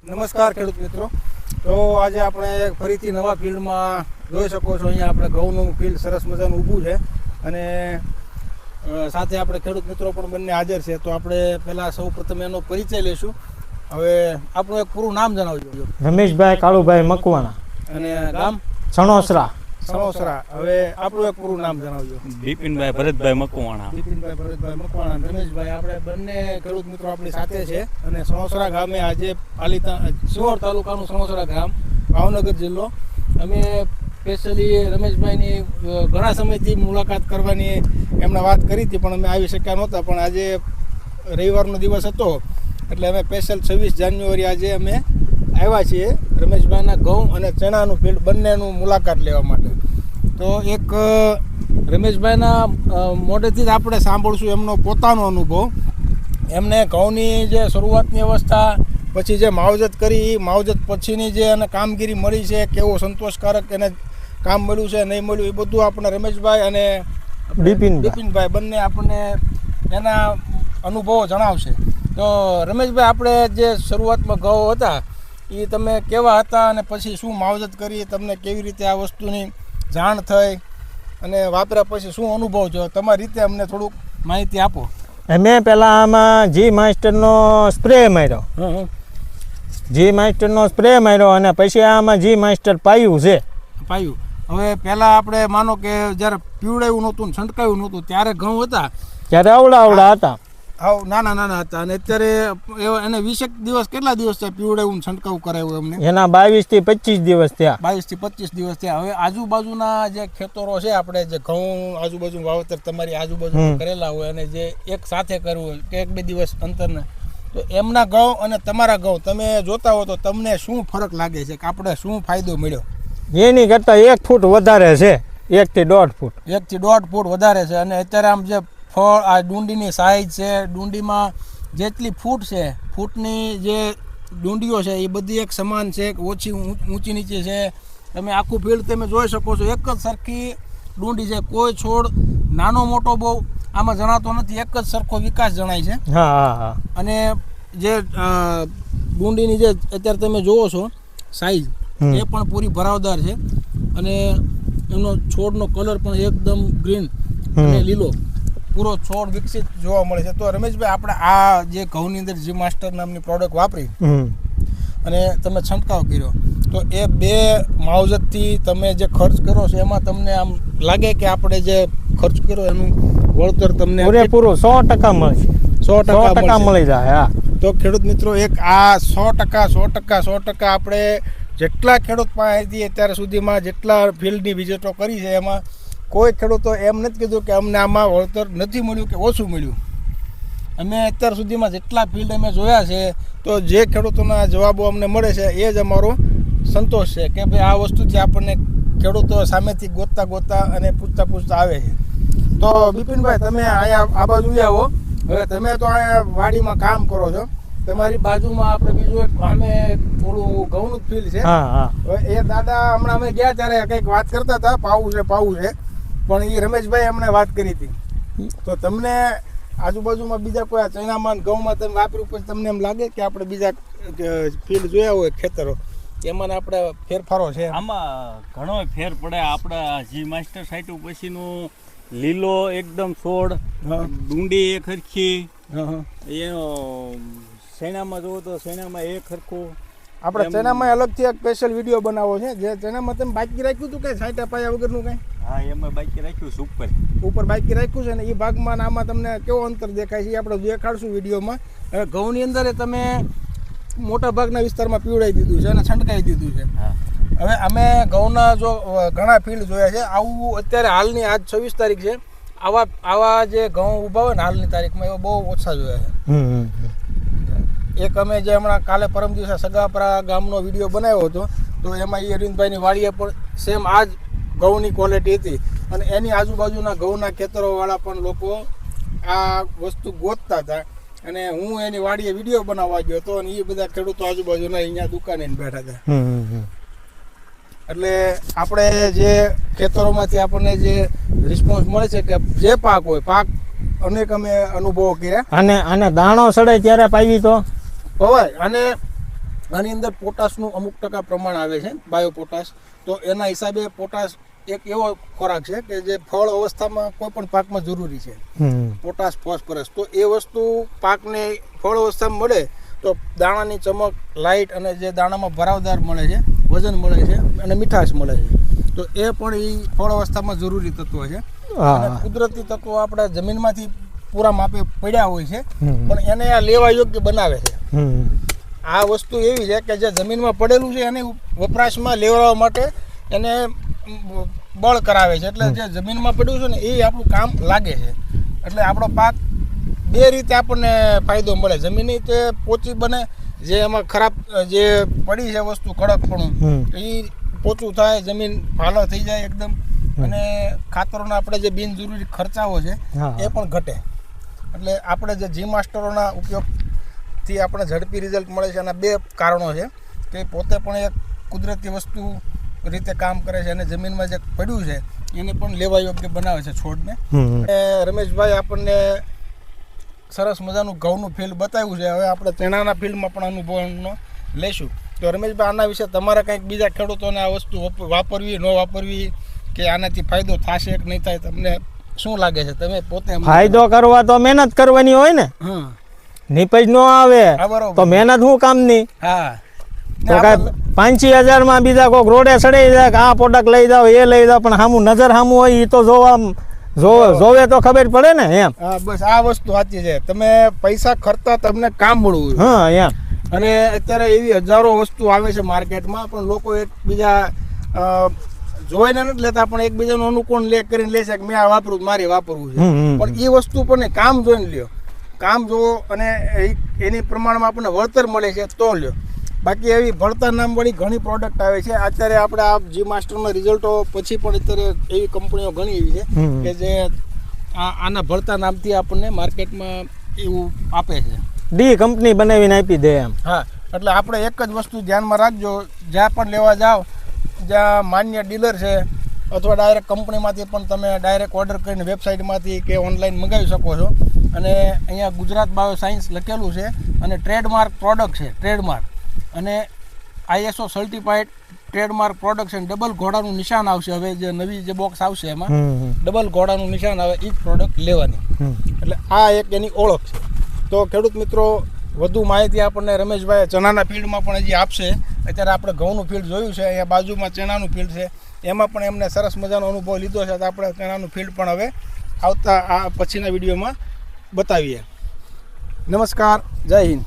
નમસ્કાર ખેડૂત મિત્રો. તો આજે આપણે ફરીથી નવા ફિલ્ડમાં જોઈ શકો છો. અહીંયા આપણે ઘઉંનું ફિલ્ડ સરસ મજાનું ઊભું છે અને સાથે આપણે ખેડૂત મિત્રો પણ બંને હાજર છે. તો આપણે પહેલાં સૌ પ્રથમ એનો પરિચય લઈશું. હવે આપણું એક પૂરું નામ જણાવજો. રમેશભાઈ કાળુભાઈ મકવાણા અને ગામ સણોસરા. હવે આપણું એક પૂરું નામ જણાવજો. બિપિનભાઈ ભરતભાઈ મકવાણા. બિપિનભાઈ ભરતભાઈ મકવાણા, રમેશભાઈ, આપણે બંને ખેડૂત મિત્રો આપણી સાથે છે. અને સણોસરા ગામે આજે સિહોર તાલુકાનું સણોસરા ગામ, ભાવનગર જિલ્લો. અમે સ્પેશિયલી રમેશભાઈની ઘણા સમયથી મુલાકાત કરવાની એમણે વાત કરી હતી, પણ અમે આવી શક્યા નહોતા. પણ આજે રવિવારનો દિવસ હતો એટલે અમે સ્પેશિયલ 26 જાન્યુઆરી આજે અમે આવ્યા છીએ રમેશભાઈના ઘઉં અને ચણાનું ફિલ્ડ બંનેનું મુલાકાત લેવા માટે. તો એક રમેશભાઈના મોઢેથી જ આપણે સાંભળશું એમનો પોતાનો અનુભવ. એમને ઘઉંની જે શરૂઆતની અવસ્થા, પછી જે માવજત કરી, માવજત પછીની જે એને કામગીરી મળી છે, કેવો સંતોષકારક એને કામ મળ્યું છે, નહીં મળ્યું, એ બધું આપણે રમેશભાઈ અને બિપિનભાઈ બંને આપણને એના અનુભવો જણાવશે. તો રમેશભાઈ, આપણે જે શરૂઆતમાં ઘઉં હતા એ તમે કેવા હતા અને પછી શું માવજત કરી, તમને કેવી રીતે આ વસ્તુની જાણ થઈ અને વાપર્યા પછી શું અનુભવ છે, તમારી રીતે અમને થોડુંક માહિતી આપો. મેં પહેલાં આમાં જી માસ્ટરનો સ્પ્રે માર્યો. અને પછી આમાં જી માસ્ટર પાયું છે. હવે પહેલાં આપણે માનો કે જ્યારે પીવડાવ્યું નહોતું ને છંટકાવ્યું નહોતું ત્યારે ઘઉં હતા, ત્યારે આવડા હતા, નાના હતા. અને અત્યારે એને 20 દિવસ, કેટલા દિવસ થયા પીવડાવ્યું છંટકાવ કરાવ્યું એમને? એના 22 થી 25 દિવસ થયા. 22 થી 25 દિવસ થયા. હવે આજુબાજુના જે ખેતરો છે, આપણે જે ઘઉં આજુબાજુ વાવતર તમારી આજુબાજુ કરેલા હોય અને જે એક સાથે કરવું હોય કે 1-2 દિવસ અંતરને, તો એમના ઘઉં અને તમારા ઘઉં તમે જોતા હો તો તમને શું ફરક લાગે છે કે આપણે શું ફાયદો મળ્યો? એની કરતાં 1 ફૂટ વધારે છે, 1 થી 1.5 ફૂટ. 1 થી 1.5 ફૂટ વધારે છે. અને અત્યારે આમ જે ફળ, આ ડુંડીની સાઈઝ છે, ડુંડીમાં જેટલી ફૂટ છે, ફૂટની જે ડુંડીઓ છે એ બધી એક સમાન છે, ઓછી ઊંચી નીચે છે. તમે આખું ફિલ્ડ તમે જોઈ શકો છો, એક જ સરખી ડુંડી છે. કોઈ છોડ નાનો મોટો બહુ આમાં જણાતો નથી, એક જ સરખો વિકાસ જણાય છે. હા. અને જે ડુંડીની જે અત્યારે તમે જોવો છો સાઈઝ, એ પણ પૂરી ભરાવદાર છે. અને એમનો છોડનો કલર પણ એકદમ ગ્રીન અને લીલો પૂરો છોડ વિકસિત જોવા મળે છે. તો રમેશભાઈ, આપણે આ જે ઘઉંની અંદર જી માસ્ટર નામની પ્રોડક્ટ વાપરી અને તમે છંટકાવ કર્યો, તો એ 2 માવજતથી તમે જે ખર્ચ કરો છો એમાં તમને આમ લાગે કે આપણે જે ખર્ચ કર્યો એનું વળતર તમને પૂરેપૂરું 100% મળશે? 100% મળી જાય. તો ખેડૂત મિત્રો, એક આ 100% આપણે જેટલા ખેડૂત પાસેથી અત્યાર સુધીમાં જેટલા ફિલ્ડની વિઝિટો કરી છે એમાં કોઈ ખેડૂતો એમ નથી કીધું કે અમને આમાં વળતર નથી મળ્યું કે ઓછું મળ્યું. અમે અત્યાર સુધીમાં જેટલા ફિલ્ડ અમે જોયા છે, તો જે ખેડૂતોના જવાબો અમને મળે છે એ જ અમારો સંતોષ છે કે ભાઈ આ વસ્તુથી આપણને ખેડૂતો સામેથી ગોતતા અને પૂછતા આવે છે. તો બિપિનભાઈ, તમે અહીંયા આ બાજુ આવો. હવે તમે તો અહીંયા વાડીમાં કામ કરો છો, તમારી બાજુમાં આપણે બીજું એક અમે થોડું ઘઉંનું ફિલ્ડ છે. હવે એ દાદા હમણાં અમે ગયા ત્યારે કંઈક વાત કરતા હતા, પાવું છે, પણ એ રમેશભાઈ અમને વાત કરી હતી. તો તમને આજુબાજુમાં બીજા કોઈ ચણામાં ઘઉંમાં તમે વાપર્યું પછી તમને એમ લાગે કે આપણે બીજા ફિલ્ડ જોયા હોય ખેતરો, એમાં આપણે ફેરફારો છે? આમાં ઘણો ફેર પડે. આપણા જી માસ્ટર સાઈટ પછીનું લીલો એકદમ છોડ, ડુંડી એક હરખી, એનો શેણામાં જોવો તો શેણામાં એક હરખું. આપણે ચણામાં અલગથી એક સ્પેશિયલ વિડીયો બનાવો છે. જે ચણામાં તમે બાકી રાખ્યું હતું કે સાઈટા પાયા વગરનું કંઈ? હા, એમાં બાકી રાખ્યું છે, ઉપર બાકી રાખ્યું છે. ને એ ભાગમાં આમાં તમને કેવો અંતર દેખાય છે એ આપણે દેખાડશું વિડીયોમાં. હવે ઘઉંની અંદર તમે મોટા ભાગના વિસ્તારમાં પીવડાવી દીધું છે અને છંટકાવી દીધું છે. હવે અમે ઘઉંના જો ઘણા ફિલ્ડ જોયા છે. આવું અત્યારે હાલની આજ 26 તારીખ છે, આવા જે ઘઉં ઊભા હોય ને હાલની તારીખમાં એવા બહુ ઓછા જોયા છે. એક અમે જે હમણાં કાલે પરમ દિવસે સગાપરા ગામનો વિડીયો બનાવ્યો હતો, તો એમાં એ અરવિંદભાઈની વાડીએ પણ સેમ આ જ ઘઉંની ક્વોલિટી હતી. અને એની આજુબાજુના ઘઉંના ખેતરોવાળા પણ લોકો આ વસ્તુ ગોતતા હતા. અને હું એની વાડીએ વિડીયો બનાવવા ગયો હતો અને એ બધા ખેડૂતો આજુબાજુના અહીંયા દુકાને બેઠા હતા. એટલે આપણે જે ખેતરોમાંથી આપણને જે રિસ્પોન્સ મળે છે કે જે પાક હોય, પાક અનેક અમે અનુભવો કર્યા. અને દાણો સડે ત્યારે પાવી તો હોય. અને આની અંદર પોટાશનું અમુક ટકા પ્રમાણ આવે છે બાયો પોટાશ. તો એના હિસાબે પોટાશ એક એવો ખોરાક છે કે જે ફળ અવસ્થામાં કોઈ પણ પાકમાં જરૂરી છે, પોટાશ ફોસ્ફરસ. તો એ વસ્તુ પાકને ફળ અવસ્થામાં મળે તો દાણાની ચમક, લાઇટ અને જે દાણામાં ભરાવદાર મળે છે, વજન મળે છે અને મીઠાશ મળે છે. તો એ પણ એ ફળ અવસ્થામાં જરૂરી તત્વો છે. અને કુદરતી તત્વો આપણા જમીનમાંથી પૂરા માપે પડ્યા હોય છે, પણ એને આ લેવા યોગ્ય બનાવે છે. આ વસ્તુ એવી છે કે જે જમીનમાં પડેલું છે એને વપરાશમાં લેવા માટે એને બળ કરાવે છે. એટલે જે જમીનમાં પડ્યું છે ને એ આપણું કામ લાગે છે. એટલે આપણો પાક બે રીતે આપણને ફાયદો મળે. જમીન રીતે પોચી બને, જે એમાં ખરાબ જે પડી છે વસ્તુ કડકપણું એ પોચું થાય, જમીન ભાલો થઈ જાય એકદમ. અને ખાતરોના આપણે જે બિનજરૂરી ખર્ચાઓ છે એ પણ ઘટે. એટલે આપણે જે જી માસ્ટરોના ઉપયોગથી આપણે ઝડપી રિઝલ્ટ મળે છે. એના બે કારણો છે કે પોતે પણ એક કુદરતી વસ્તુ રીતે કામ કરે છે અને જમીનમાં જે પડ્યું છે એને પણ લેવા યોગ્ય બનાવે છે છોડને. અને રમેશભાઈ આપણને સરસ મજાનું ઘઉંનું ફિલ્ડ બતાવ્યું છે. હવે આપણે ચણાના ફિલ્ડમાં પણ અનુભવનો લઈશું. તો રમેશભાઈ, આના વિશે તમારે કંઈક બીજા ખેડૂતોને આ વસ્તુ વાપરવી ન વાપરવી, કે આનાથી ફાયદો થશે કે નહીં થાય, તમને શું લાગે છે? તમે પોતે ફાયદો કરવા તો મહેનત કરવાની હોય ને, નીપજ નો આવે તો મહેનત શું કામની? હા, તો કાંઈ 5,000 માં બીજા કોઈક રોડે ચડી જાય કે આ પ્રોડક્ટ લઈ જાઓ, એ લઈ જાઓ, પણ સામું નજર સામું હોય એ તો જોવે તો ખબર પડે ને એમ. હા, બસ આ વસ્તુ સાચી છે. તમે પૈસા ખર્ચતા તમને કામ મળવું. હા એમ. અને અત્યારે એવી હજારો વસ્તુ આવે છે માર્કેટમાં, પણ લોકો એકબીજા જોઈને નથી લેતા, પણ એકબીજાનું અનુકૂળ કરીને લેશે કે મેં આ વાપરું, મારે વાપરવું છે. પણ એ વસ્તુ પણ કામ જોઈને લ્યો, કામ જોવો અને એની પ્રમાણમાં આપણને વળતર મળે છે તો લ્યો. બાકી એવી ભળતર નામવાળી ઘણી પ્રોડક્ટ આવે છે. અત્યારે આપણે આ જી માસ્ટરના રિઝલ્ટો પછી પણ અત્યારે એવી કંપનીઓ ઘણી એવી છે કે જે આના ભળતર નામથી આપણને માર્કેટમાં એવું આપે છે. ડી કંપની બનાવીને આપી દે એમ. હા, એટલે આપણે એક જ વસ્તુ ધ્યાનમાં રાખજો, જ્યાં પણ લેવા જાઓ જ્યાં માન્ય ડીલર છે અથવા ડાયરેક્ટ કંપનીમાંથી પણ તમે ડાયરેક્ટ ઓર્ડર કરીને વેબસાઇટમાંથી કે ઓનલાઈન મંગાવી શકો છો. અને અહીંયા ગુજરાત બાયો સાયન્સ લખેલું છે અને ટ્રેડમાર્ક પ્રોડક્ટ છે, ટ્રેડમાર્ક. અને ISO સર્ટિફાઈડ ટ્રેડમાર્ક પ્રોડક્ટ છે. ડબલ ઘોડાનું નિશાન આવશે. હવે જે નવી જે બોક્સ આવશે એમાં ડબલ ઘોડાનું નિશાન આવે, એ જ પ્રોડક્ટ લેવાની. એટલે આ એક એની ઓળખ છે. તો ખેડૂત મિત્રો, વધુ માહિતી આપણને રમેશભાઈ ચણાના ફિલ્ડમાં પણ હજી આપશે. અત્યારે આપણે ઘઉંનું ફિલ્ડ જોયું છે, અહીંયા બાજુમાં ચણાનું ફિલ્ડ છે, એમાં પણ એમને સરસ મજાનો અનુભવ લીધો છે. તો આપણે ચણાનું ફિલ્ડ પણ હવે આવતા આ પછીના વિડીયોમાં બતાવીએ. નમસ્કાર, જય હિન્દ.